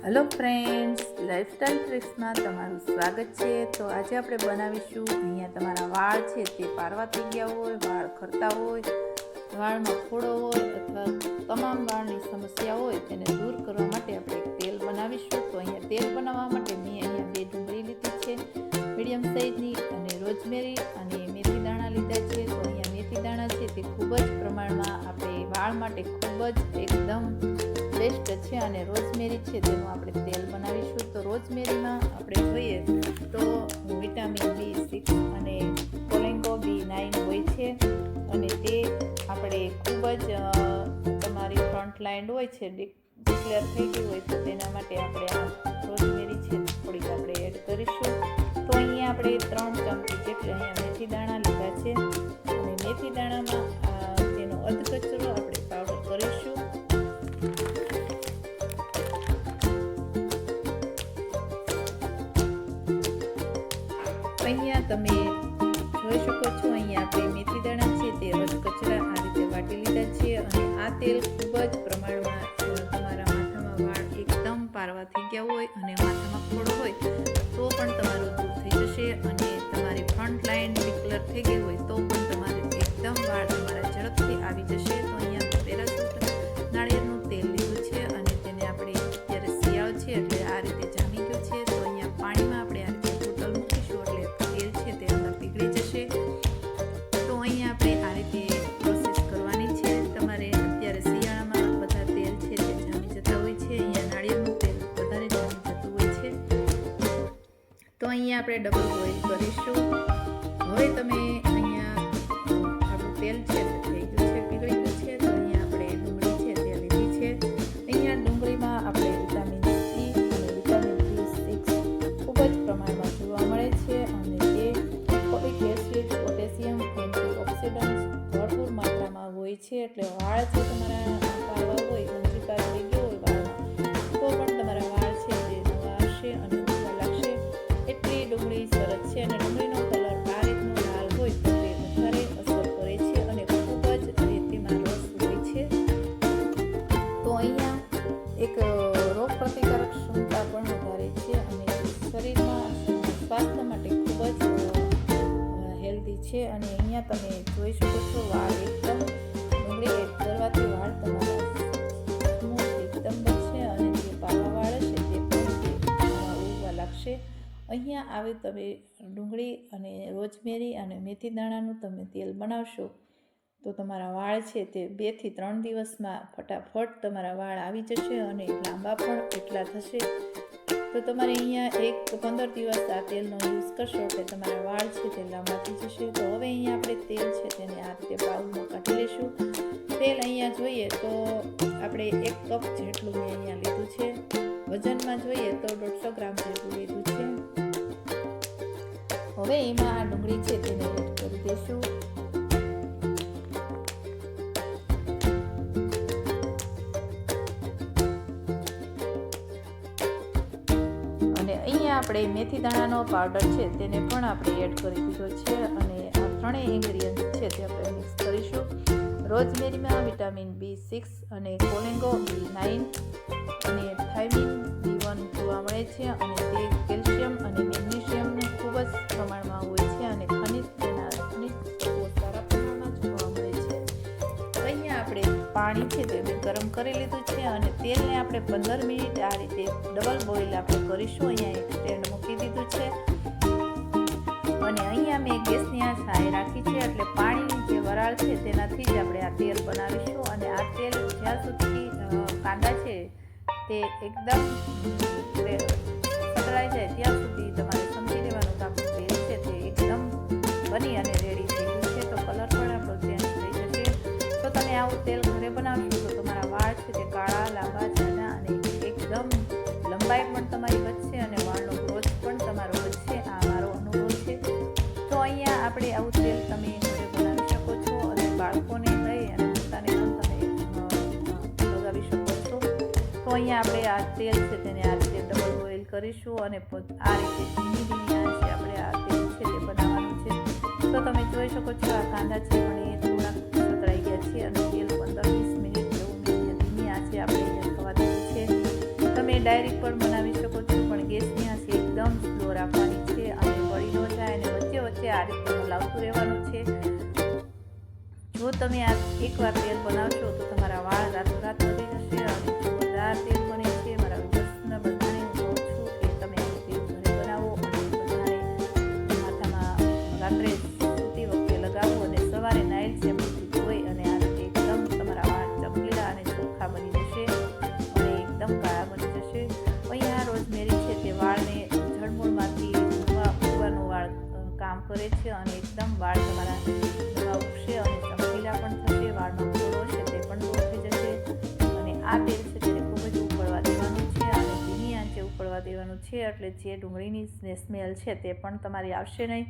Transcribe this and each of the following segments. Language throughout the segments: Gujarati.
હેલો ફ્રેન્ડ્સ, લાઈફસ્ટાઈલ ટ્રિક્સમાં તમારું સ્વાગત છે. તો આજે આપણે બનાવીશું, અહીંયા તમારા વાળ છે તે પારવા થઈ ગયા હોય, વાળ ખરતા હોય, વાળમાં ફોડો હોય અથવા તમામ વાળની સમસ્યા હોય તેને દૂર કરવા માટે આપણે એક તેલ બનાવીશું. તો અહીંયા તેલ બનાવવા માટે મેં અહીંયા 2 ડુંગળી લીધી છે મીડિયમ સાઈઝની, અને રોઝમેરી અને મેથી દાણા લીધા છે. તો અહીંયા મેથી દાણા છે તે ખૂબ જ પ્રમાણમાં આપણે વાળ માટે ખૂબ જ એકદમ બેસ્ટ છે, અને રોઝમેરી છે તેનું આપણે તેલ બનાવીશું. તો રોઝમેરીમાં આપણે જોઈએ તો વિટામિન B6 અને કોલેન્ગો B9 હોય છે, અને તે આપણે ખૂબ જ તમારી ફ્રન્ટ લાઇન હોય છે ડિક્લેર થઈ ગઈ હોય તો તેના માટે આપણે આ રોઝમેરી છે થોડીક આપણે એડ કરીશું. તો અહીંયા આપણે 3 ચમચી જેટલી અહીંયા મેથી દાણા લીધા છે, અને મેથી દાણામાં તેનો અધકચરો આપણે પાવડર કરીશું. અહીંયા તમે જોઈ શકો છો, અહીંયા આપણે મેથી દાણા છે તે અધકચરા આ રીતે વાટી લીધા છે, અને આ તેલ ખૂબ જ પ્રમાણમાં તમારા માથામાં વાળ એકદમ પારવા થઈ ગયા હોય અને માથામાં ફોડો હોય તો પણ તમારું દૂર થઈ જશે, અને તમારી ફ્રન્ટ લાઇન ડિક્લેર થઈ ગઈ હોય તો પણ તમારે એકદમ વાળ તમારા ઝડપથી આવી જશે. તો અહીંયા પેરાશૂટ નાળિયેરનું તેલ લીધું છે, અને તેને આપણે અત્યારે શિયાળો છે એટલે આ રીતે જામી ગયું છે. તો અહીંયા પાણીમાં આપણે આ રીતે બોટલ મૂકીશું એટલે તેલ છે તે અંદર પીગળી જશે. તો અહીંયા આપણે આ રીતે પ્રોસેસ કરવાની છે. તમારે અત્યારે શિયાળામાં બધા તેલ છે તે જામી જતા હોય છે, અહીંયા નાળિયેરનું તેલ વધારે જામી જતું હોય છે. તો અહીંયા આપણે ડબલ બોઇલ કરીશું. હવે તમે અહીંયા આપણું તેલ છે તે થઈ ગયું છે, પીગળી ગયું છે. તો અહીંયા આપણે ડુંગળી છે તે લીધી છે. અહીંયા ડુંગળીમાં આપણે વિટામિન C અને વિટામિન B6 ખૂબ જ પ્રમાણમાં જોવા મળે છે, અને તે ફોલિક એસિડ, પોટેશિયમ, એન્ટીઓક્સિડન્ટ્સ ભરપૂર માત્રામાં હોય છે. એટલે વાળ છે તમારા પારવા હોય, ઊંચી થઈ ગયો હોય વાળમાં તો પણ તમારા વાળ છે તે નવા આવશે અને ઉગવા લાગશે. એટલી ડુંગળી સરસ છે, અને ડુંગળીનો કલર આ રીતનો લાલ હોય તો તે વધારે અસર કરે છે, અને ખૂબ જ તેમાં રસ હોય છે. તો અહીંયા એક રોગ પ્રતિકારક ક્ષમતા પણ વધારે છે, અને શરીરમાં સ્વાસ્થ્ય માટે ખૂબ જ હેલ્ધી છે. અને અહીંયા તમે જોઈ શકો છો, વાળ એકદમ ડુંગળી એડ કરવાથી વાળ તમારા સ્મૂથ એકદમ બનશે, અને જે પાવા વાળ હશે તે પણ ઉગવા લાગશે. અહીંયા આવે તમે ડુંગળી અને રોઝમેરી અને મેથી દાણાનું તમે તેલ બનાવશો તો તમારા વાળ છે તે 2 થી 3 દિવસમાં ફટાફટ તમારા વાળ આવી જશે, અને લાંબા પણ એટલા થશે. તો તમારે અહીંયા 15 દિવસ આ તેલનો યુઝ કરશો એટલે તમારા વાળ છે તે લાંબા થઈ જશે. તો હવે અહીંયા આપણે તેલ છે તેને આ રીતે બાઉલમાં કાઢી લઈશું. તેલ અહીંયા જોઈએ તો આપણે 1 કપ જેટલું મેં અહીંયા લીધું છે. વજનમાં જોઈએ તો 150 ગ્રામ જેટલું લીધું છે. હવે એમાં આ ડુંગળી છે તેને એડ કરી દઈશું. અહીંયા આપણે મેથી દાણાનો પાવડર છે તેને પણ આપણે એડ કરી દીધો છે, અને આ ત્રણેય ઇન્ગ્રીડિયન્ટ છે તે આપણે મિક્સ કરીશું. રોઝમેરીમાં વિટામિન B6 અને કોલેન્ગો B9 અને થાઇમિન B1 જોવા મળે છે, અને તે કેલ્શિયમ અને મેગ્નેશિયમને ખૂબ જ પ્રમાણમાં હોય છે, અને ખનિજ તત્વો સારા પ્રમાણમાં જોવા મળે છે. તો અહીંયા આપણે પાણી છે તે ગરમ કરી લીધું છે, અને તેલને આપણે 15 મિનિટ આ રીતે ડબલ બોઇલ આપણે કરીશું. અહીંયા એક સ્ટેન્ડ મૂકી દીધું છે, અને અહીંયા મેં ગેસની આંચ હાઈ રાખી છે, એટલે પાણીની જે વરાળ છે તેનાથી જ આપણે આ તેલ બનાવીશું. અને આ તેલ જ્યાં સુધી કાંદા છે તે એકદમ સતળાઈ જાય ત્યાં સુધી તમારે સમજી લેવાનું કે આપણું તેલ છે તે એકદમ બની અને રેડી થઈ ગયું છે. તો કલર પણ આપણો ચેન્જ થઈ જશે. તો તમે આવું તેલ ઘરે બનાવશો તો તમારા વાળ છે તે કાળા, લાંબા, જાડા અને એકદમ લંબાઈ પણ તમારી વધશે, અને વાળનો ગ્રોથ પણ તમારો વધશે. આ મારો અનુભવ છે. તો અહીંયા આપણે આવું તેલ તમે ઘરે બનાવી શકો છો, અને બાળકોને લઈ અને પોતાને પણ તમે લગાવી શકો છો. તો અહીંયા આપણે આ તેલ છે તેને આ રીતે ડબલ બોઇલ કરીશું, અને આ રીતે ધીમી આંચે આપણે આ તેલ છે તે બનાવવાનું છે. તો તમે જોઈ શકો છો આ કાંદા છે પણ એ થોડાક સતળાઈ ગયા છે, અને તેલ 15-20 મિનિટ જેવું ધીમી આંચે આપણે થવા દીધું છે. તમે ડાયરેક્ટ પણ બનાવી શકો છો, પણ ગેસની આંચ એકદમ સ્લો રાખવાની છે અને બળી ન જાય અને વચ્ચે વચ્ચે આ રીતે હલાવતું રહેવાનું છે. જો તમે આ એકવાર તેલ બનાવશો તો તમારા વાળ રાતોરાત વધી જશે અને જોરદાર તેલ બને છે. મારા વિડીયોઝના બધાને હું કહું છું કે તમે આ તેલ ઘરે બનાવો અને બધાને માથામાં રાત્રે સૂતી વખતે લગાવો અને સવારે નાઇલ શેમ્પૂથી ધોઈ અને આ રીતે એકદમ તમારા વાળ ચમકીલા અને ચોખ્ખા બની જશે અને એકદમ કાળા બની જશે. અહીંયા રોઝમેરી છે તે વાળને જળમૂળમાંથી ઉગવાનું વાળ કામ કરે છે અને એકદમ વાળ તમારા નવા ઉગશે અને ચમકીલા પણ થશે. વાળમાં ફોડો છે તે પણ દૂર થઈ જશે. અને આ તેલ છે તેને ખૂબ જ ઉકળવા દેવાનું છે અને ધીમી આંચે ઉકળવા દેવાનું છે, એટલે જે ડુંગળીની સ્મેલ છે તે પણ તમારી આવશે નહીં.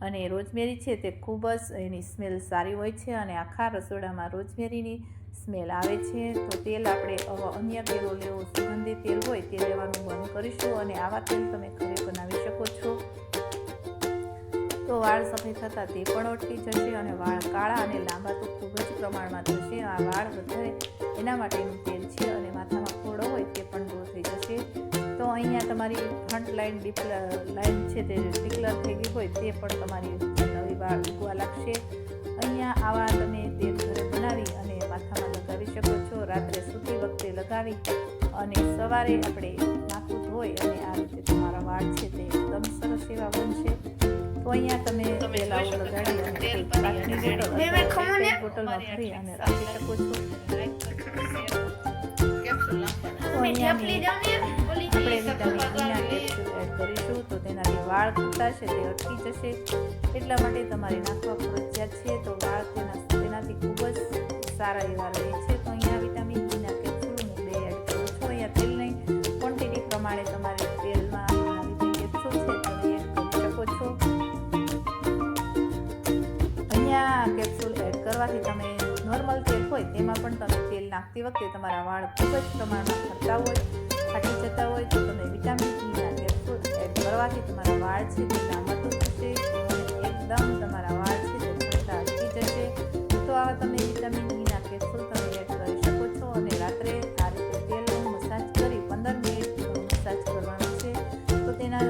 અને રોઝમેરી છે તે ખૂબ જ એની સ્મેલ સારી હોય છે અને આખા રસોડામાં રોઝમેરીની સ્મેલ આવે છે. તો તેલ આપણે અન્ય તેલો લેવો, સુગંધી તેલ હોય તે લેવાનું બંધ કરીશું અને આવા તેલ તમે ઘરે બનાવી શકો છો. તો વાળ સફેદ થતાં તે પણ અટકી જશે અને વાળ કાળા અને લાંબા તો ખૂબ જ પ્રમાણમાં થશે. આ વાળ વધારે એના માટેનું તેલ છે અને માથામાં ફોડો હોય તે પણ દૂર થઈ જશે. તો અહીંયા તમારી ફ્રન્ટ લાઇન લાઇન છે તે ડિક્લર થઈ ગઈ હોય તે પણ તમારી નવી વાળ ઉગવા લાગશે. અહીંયા આવા તમે તેલ ઘરે બનાવી અને માથામાં લગાવી શકો છો. રાત્રે સૂતી વખતે લગાવી અને સવારે આપણે માથું ધોઈ અને આ રીતે તમારા વાળ છે તે એકદમ સરસ એવા બનશે. તો અહીંયા તમે તેલ આવું લગાડી અને કાચની બોટલમાં ભરી અને રાખી શકો છો. તો અહીંયા આપણે વિટામિન ઈના કેપ્સ્યુલ એડ કરીશું તો તેનાથી વાળ ખરતા છે તે અટકી જશે. એટલા માટે તમારે નાખવા ફરજિયાત છે. તો વાળ તેનાથી ખૂબ જ સારા એવા રહે છે. તો અહીંયા વિટામિન ઈના કેપ્સ્યુલ હું 2 એડ કરું છું. અહીંયા તેલની ક્વોન્ટિટી પ્રમાણે તમારે તેલમાં આ રીતે કેપ્સ્યુલ છે તમે એડ કરી શકો છો. અહીંયા કેપ્સ્યુલ એડ કરવાથી તમે નોર્મલ તેલ હોય તેમાં પણ તમે તેલ નાખતી વખતે તમારા વાળ ખૂબ જ પ્રમાણમાં ખરતા હોય, ફાટી જતા હોય તો તમે વિટામિન ઈના કેપ્સ્યુલ એડ કરવાથી તમારા વાળ છે તે લાંબા તો થશે અને એકદમ તમારા વાળ છે તે ખરતા અટકી જશે. તો આવા તમે વિટામિન ઈના કેપ્સ્યુલ તમે એડ કરી શકો છો અને રાત્રે આ રીતે તેલનું મસાજ કરી 15 મિનિટ મસાજ કરવાનું છે. તો તેના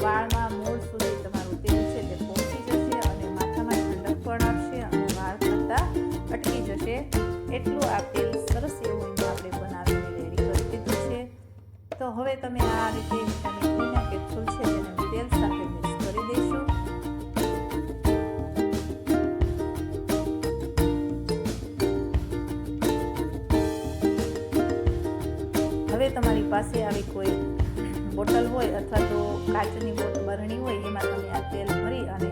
વાળમાં મૂળ સુધી તમારું તેલ છે તે પહોંચી જશે અને માથામાં ઠંડક પણ આપશે અને વાળ ખરતા અટકી જશે. એટલું આ તેલ સરસ એવું આપણે બનાવીને રેડી કરી દીધું છે. તો હવે તમે આ રીતે વિટામિન ઈના કેપ્સ્યુલ છે તેને તેલ સાથે મિક્સ કરી દઈશું. હવે તમારી પાસે આવી કોઈ બોટલ હોય અથવા તો કાચની બરણી હોય એમાં તમે આ તેલ ભરી અને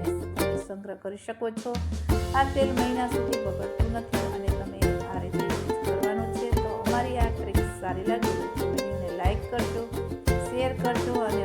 સંગ્રહ કરી શકો છો. આ તેલ મહિના સુધી બગડતું નથી અને તમે આ રીતે યુઝ કરવાનું છે. તો અમારી આ ટ્રીક સારી લાગી તો વિડીયોને લાઈક કરજો, શેર કરજો અને